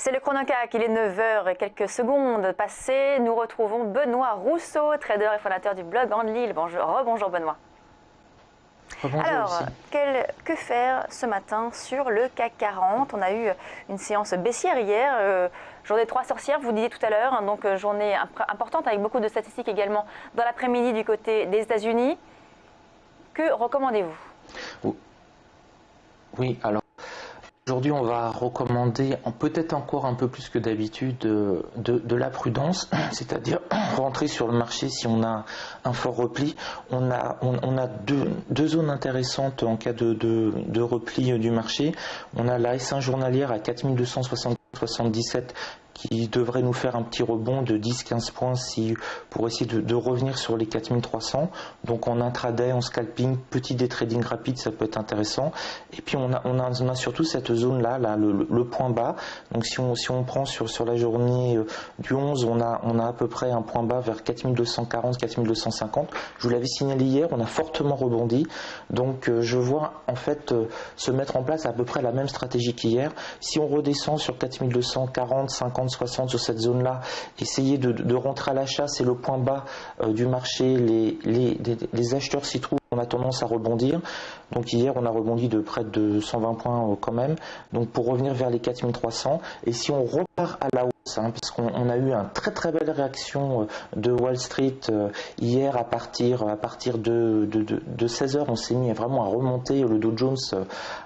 C'est le Chronocac, il est 9 heures et quelques secondes passées. Nous retrouvons Benoît Rousseau, trader et fondateur du blog Enlil. Rebonjour Benoît. Rebonjour. Alors, que faire ce matin sur le CAC 40? On a eu une séance baissière hier, journée 3 sorcières, vous disiez tout à l'heure, hein, donc journée importante avec beaucoup de statistiques également dans l'après-midi du côté des États-Unis. Que recommandez-vous? Oui, alors aujourd'hui on va recommander peut-être encore un peu plus que d'habitude de la prudence, c'est-à-dire rentrer sur le marché si on a un fort repli. On a deux zones intéressantes en cas de repli du marché. On a la S1 journalière à 4277 qui devrait nous faire un petit rebond de 10-15 points pour essayer de revenir sur les 4300. Donc en intraday, en scalping, petit day trading rapide, ça peut être intéressant. Et puis on a surtout cette zone-là, le point bas. Donc si on prend sur la journée du 11, on a à peu près un point bas vers 4240, 4250. Je vous l'avais signalé hier, on a fortement rebondi. Donc je vois en fait se mettre en place à peu près la même stratégie qu'hier. Si on redescend sur 4240, 50, 60 sur cette zone-là, essayer de rentrer à l'achat, c'est le point bas du marché. Les acheteurs s'y trouvent, on a tendance à rebondir. Donc hier, on a rebondi de près de 120 points quand même. Donc pour revenir vers les 4300, et si on repart à la hausse, parce qu'on a eu une très belle réaction de Wall Street hier à partir de 16h, on s'est mis vraiment à remonter, le Dow Jones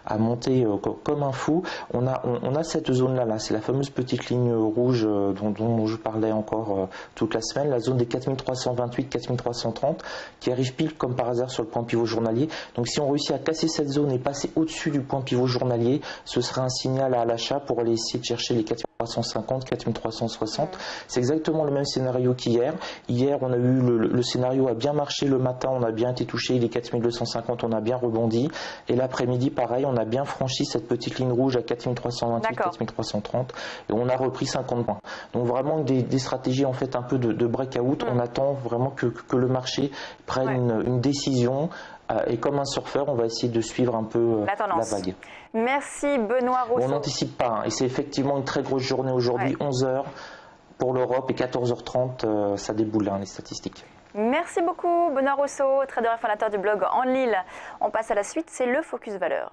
a monté comme un fou. On a cette zone-là, c'est la fameuse petite ligne rouge dont je parlais encore toute la semaine, la zone des 4328, 4330, qui arrive pile comme par hasard sur le point pivot journalier. Donc si on réussit à casser cette zone et passer au-dessus du point pivot journalier, ce sera un signal à l'achat pour aller essayer de chercher les 4350, 4360. C'est exactement le même scénario qu'hier. Hier, on a eu le scénario a bien marché le matin, on a bien été touché, les 4250, on a bien rebondi. Et l'après-midi, pareil, on a bien franchi cette petite ligne rouge à 4328, 4330 et on a repris 50 points. Donc vraiment des stratégies en fait un peu de breakout. On attend vraiment que le marché prenne une décision. Et comme un surfeur, on va essayer de suivre un peu la vague. Merci Benoît Rousseau. On n'anticipe pas, et c'est effectivement une très grosse journée aujourd'hui, 11h pour l'Europe et 14h30, ça déboule les statistiques. Merci beaucoup Benoît Rousseau, trader et fondateur du blog Enlil. On passe à la suite, c'est le Focus Valeur.